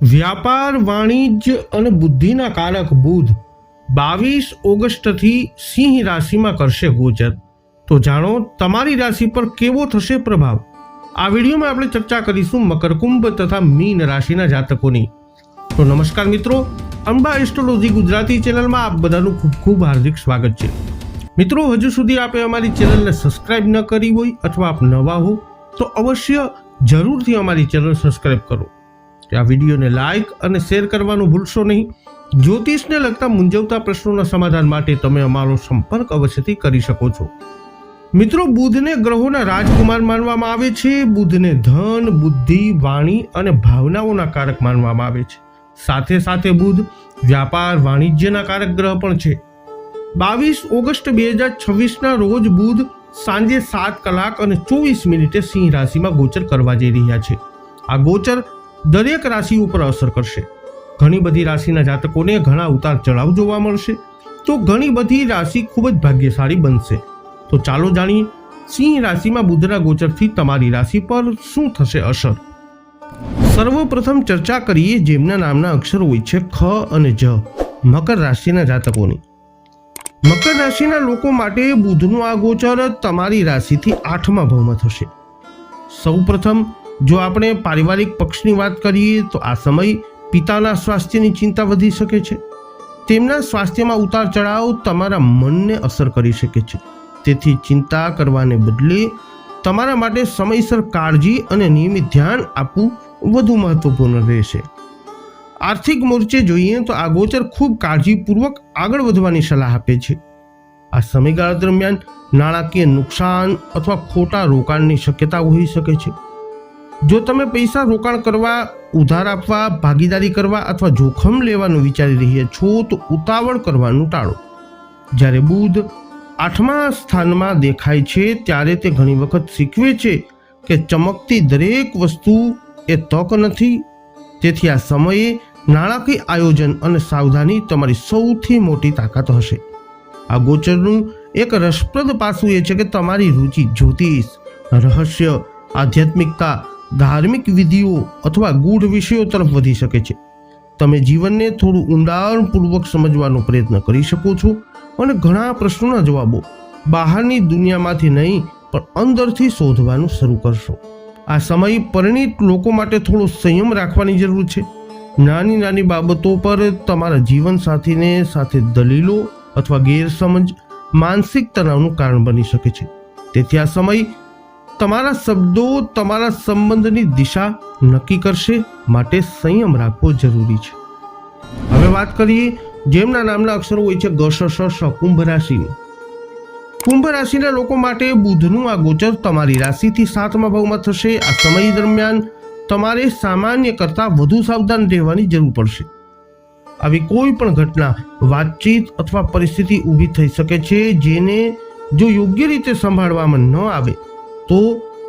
વ્યાપાર, વાણિજ્ય અને બુદ્ધિના કારક બુધ 22 ઓગસ્ટથી સિંહ રાશિમાં કરશે ગોચર। તો જાણો તમારી રાશિ પર કેવો થશે પ્રભાવ। આ વિડીયોમાં આપણે ચર્ચા કરીશું મકર, કુંભ તથા મીન રાશિના જાતકોની। તો નમસ્કાર મિત્રો, અંબા એસ્ટ્રોલોજી ગુજરાતી ચેનલમાં આપ બધાનું ખૂબ ખૂબ હાર્દિક સ્વાગત છે। મિત્રો, હજુ સુધી આપે અમારી ચેનલને સબસ્ક્રાઇબ ન કરી હોય અથવા આપ નવા હો તો અવશ્ય જરૂરથી અમારી ચેનલ સબસ્ક્રાઇબ કરો। આ વિડીયોને લાઇક અને શેર કરવાનું ભૂલશો નહીં। જ્યોતિષને લગતા મૂંઝવતા પ્રશ્નોના સમાધાન માટે તમે અમારો સંપર્ક અવશ્યથી કરી શકો છો। મિત્રો, બુધને ગ્રહોના રાજકુમાર માનવામાં આવે છે। બુધને ધન, બુદ્ધિ, વાણી અને ભાવનાઓના કારક માનવામાં આવે છે। સાથે સાથે બુધ વ્યાપાર, વાણિજ્યના કારક ગ્રહ પણ છે। 22 ઓગસ્ટ 2026ના રોજ બુધ સાંજે 7 કલાક અને 24 મિનિટે સિંહ રાશિમાં ગોચર કરવા જઈ રહ્યા છે। આ ગોચર દરેક રાશિ ઉપર અસર કરશે। ઘણી બધી રાશિના જાતકોને ઘણા ઉતાર ચઢાવ જોવા મળશે, તો ઘણી બધી રાશિ ખૂબ જ ભાગ્યશાળી બનશે। તો ચાલો જાણીએ સિંહ રાશિમાં બુધના ગોચરથી તમારી રાશિ પર શું થશે અસર। સર્વપ્રથમ ચર્ચા કરીએ જેમના નામના અક્ષરો હોય છે ખ અને જ, મકર રાશિના જાતકોની। મકર રાશિના લોકો માટે બુધનું આ ગોચર તમારી રાશિથી 8મા ભાવમાં થશે। સૌપ્રથમ જો આપણે પારિવારિક પક્ષની વાત કરીએ તો આ સમય પિતાના સ્વાસ્થ્યની ચિંતા વધી શકે છે। તેમના સ્વાસ્થ્યમાં ઉતાર ચઢાવ તમારા મનને અસર કરી શકે છે, તેથી ચિંતા કરવાને બદલે તમારા માટે સમયસર કાળજી અને નિયમિત ધ્યાન આપવું વધુ મહત્વપૂર્ણ રહેશે। આર્થિક મોરચે જોઈએ તો આ ગોચર ખૂબ કાળજીપૂર્વક આગળ વધવાની સલાહ આપે છે। આ સમયગાળા દરમિયાન નાણાકીય નુકસાન અથવા ખોટા રોકાણની શક્યતા હોઈ શકે છે। જો તમે પૈસા રોકાણ કરવા, ઉધાર આપવા, ભાગીદારી કરવા અથવા જોખમ લેવાનું વિચારી રહ્યા છો તો ઉતાવળ કરવાનું ટાળો। જ્યારે બુધ 8મા સ્થાનમાં દેખાય છે ત્યારે તે ઘણી વખત શીખવે છે કે ચમકતી દરેક વસ્તુ એ તક નથી, તેથી આ સમયે નાણાકીય આયોજન અને સાવધાની તમારી સૌથી મોટી તાકાત હશે। આ ગોચરનું એક રસપ્રદ પાસું એ છે કે તમારી રુચિ જ્યોતિષ, રહસ્ય, આધ્યાત્મિકતા, ધાર્મિક વિધિઓ અથવા ગૂઢ વિષયો તરફ વધી શકે છે। તમે જીવનને થોડું ઊંડાણપૂર્વક સમજવાનો પ્રયત્ન કરી શકો છો અને ઘણા પ્રશ્નોના જવાબો બહારની દુનિયામાંથી નહીં પણ અંદરથી શોધવાનું શરૂ કરશો। આ સમય પરિણીત લોકો માટે થોડો સંયમ રાખવાની જરૂર છે। નાની નાની બાબતો પર તમારા જીવનસાથીને સાથે દલીલો અથવા ગેરસમજ માનસિક તણાવનું કારણ બની શકે છે, તેથી આ સમય તમારા શબ્દો તમારા સંબંધની દિશા નક્કી કરશે, માટે સંયમ રાખવો જરૂરી છે। હવે વાત કરીએ જેમના નામના અક્ષરો હોય છે ગ, શ, શ, કુંભ રાશિની। કુંભ રાશિના લોકો માટે બુધનું આ ગોચર તમારી રાશિથી 7મા ભાવમાં થશે। આ સમય દરમિયાન તમારે સામાન્ય કરતાં વધુ સાવધાન રહેવાની જરૂર પડશે। આવી કોઈ પણ ઘટના, વાતચીત અથવા પરિસ્થિતિ ઊભી થઈ શકે છે જેને જો યોગ્ય રીતે સંભાળવામાં ન આવે તો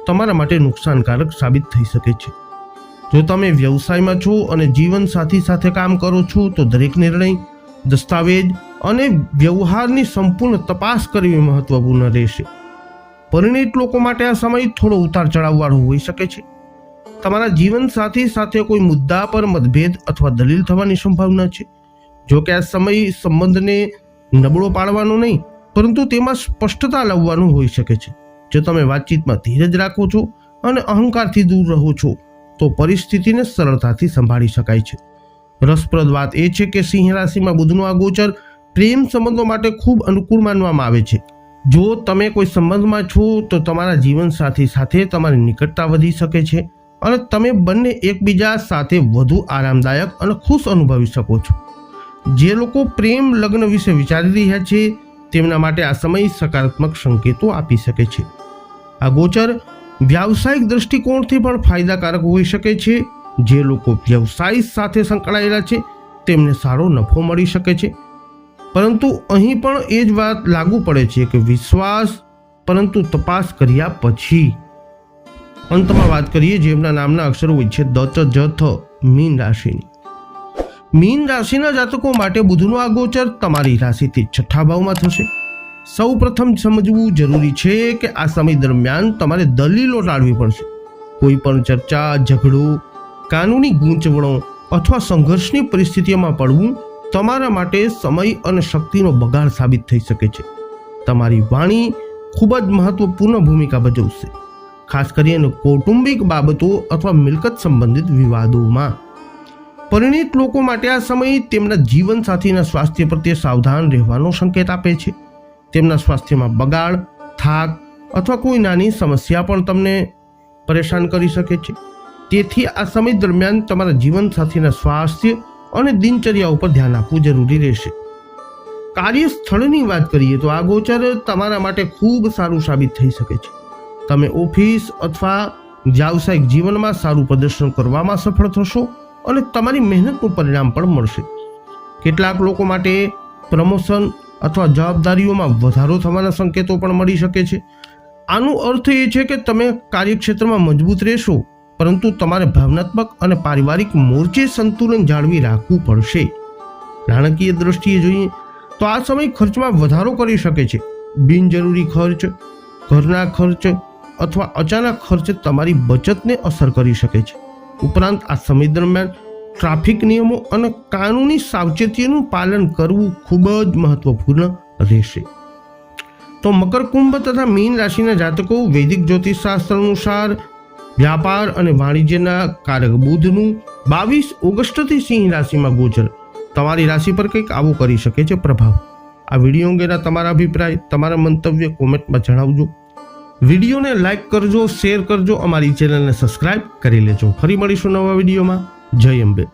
તમારા માટે નુકસાનકારક સાબિત થઈ શકે છે। જો તમે વ્યવસાયમાં છો અને જીવનસાથી સાથે કામ કરો છો તો દરેક નિર્ણય, દસ્તાવેજ અને વ્યવહારની સંપૂર્ણ તપાસ કરવી મહત્વપૂર્ણ રહેશે। પરિણીત લોકો માટે આ સમય થોડો ઉતાર ચઢાવવાળો હોઈ શકે છે। તમારા જીવનસાથી સાથે કોઈ મુદ્દા પર મતભેદ અથવા દલીલ થવાની સંભાવના છે। જો કે આ સમય સંબંધને નબળો પાડવાનો નહીં પરંતુ તેમાં સ્પષ્ટતા લાવવાનું હોઈ શકે છે। જો તમે વાતચીતમાં ધીરજ રાખો છો અને અહંકારથી દૂર રહો છો તો પરિસ્થિતિને સરળતાથી સંભાળી શકાય છે। રસપ્રદ વાત એ છે કે સિંહ રાશિમાં બુધનું આ ગોચર પ્રેમ સંબંધો માટે ખૂબ અનુકૂળ માનવામાં આવે છે। જો તમે કોઈ સંબંધમાં છો તો તમારા જીવનસાથી સાથે તમારી નિકટતા વધી શકે છે અને તમે બંને એકબીજા સાથે વધુ આરામદાયક અને ખુશ અનુભવી શકો છો। જે લોકો પ્રેમ લગ્ન વિશે વિચારી રહ્યા છે તેમના માટે આ સમય સકારાત્મક સંકેતો આપી શકે છે। આ ગોચર વ્યાવસાયિક દૃષ્ટિકોણથી પણ ફાયદાકારક હોઈ શકે છે। જે લોકો વ્યવસાય સાથે સંકળાયેલા છે તેમને સારો નફો મળી શકે છે, પરંતુ અહીં પણ એ જ વાત લાગુ પડે છે કે વિશ્વાસ, પરંતુ તપાસ કર્યા પછી। અંતમાં વાત કરીએ જેમના નામના અક્ષરો હોય છે દ, ચ, જ, થ, મીન રાશિની। મીન રાશિના જાતકો માટે બુધનું આ ગોચર તમારી રાશિથી 6થા ભાવમાં થશે। સૌ પ્રથમ સમજવું જરૂરી છે કે આ સમય દરમિયાન તમારે દલીલો ટાળવી પડશે। કોઈ પણ ચર્ચા, ઝઘડો, કાનૂની ગૂંચવણો અથવા સંઘર્ષની પરિસ્થિતિઓમાં પડવું તમારા માટે સમય અને શક્તિનો બગાડ સાબિત થઈ શકે છે. તમારી વાણી ખૂબ જ મહત્વપૂર્ણ ભૂમિકા ભજવશે, ખાસ કરીને કૌટુંબિક બાબતો અથવા મિલકત સંબંધિત વિવાદોમાં. પરિણીત લોકો માટે આ સમય તેમના જીવનસાથીના સ્વાસ્થ્ય પ્રત્યે સાવધાન રહેવાનો સંકેત આપે છે. તેમના સ્વાસ્થ્યમાં બગાડ, થાક અથવા કોઈ નાની સમસ્યા પણ તમને પરેશાન કરી શકે છે. તેથી આ સમય દરમિયાન તમારા જીવનસાથીના સ્વાસ્થ્ય અને દિનચર્યા ઉપર ધ્યાન આપવું જરૂરી રહેશે. કાર્યસ્થળની વાત કરીએ તો આ ગોચર તમારા માટે ખૂબ સારું સાબિત થઈ શકે છે. તમે ઓફિસ અથવા વ્યાવસાયિક જીવનમાં સારું પ્રદર્શન કરવામાં સફળ થશો અને તમારી મહેનતનું પરિણામ પણ મળશે. કેટલાક લોકો માટે પ્રમોશન અથવા જવાબદારીઓમાં વધારો થવાના સંકેતો પણ મળી શકે છે. આનો અર્થ એ છે કે તમે કાર્યક્ષેત્રમાં મજબૂત રહેશો, પરંતુ તમારે ભાવનાત્મક અને પારિવારિક મોરચે સંતુલન જાળવી રાખવું પડશે. નાણાકીય દ્રષ્ટિએ જોઈએ તો આ સમય ખર્ચમાં વધારો કરી શકે છે. બિનજરૂરી ખર્ચ, ઘરના ખર્ચ અથવા અચાનક ખર્ચ તમારી બચતને અસર કરી શકે છે. ઉપરાંત આ સમય દરમિયાન ટ્રાફિક નિયમો અને કાનૂની સાવચેતીનું પાલન કરવું ખૂબ જ મહત્વપૂર્ણ રહેશે. તો મકર, કુંભ તથા મીન રાશિના જાતકો વૈદિક જ્યોતિષશાસ્ત્ર અનુસાર વ્યાપાર અને વાણિજ્યના કારક બુધનું 22 ઓગસ્ટથી સિંહ રાશિમાં ગોચર તમારી રાશિ પર કંઈક આવું કરી શકે છે પ્રભાવ. આ વિડીયો અંગેના તમારા અભિપ્રાય, તમારા મંતવ્ય કોમેન્ટમાં જણાવજો. વિડીયોને લાઈક કરજો, શેર કરજો, અમારી ચેનલને સબસ્ક્રાઇબ કરી લેજો. ફરી મળીશું નવા વિડીયોમાં. જય અંબે.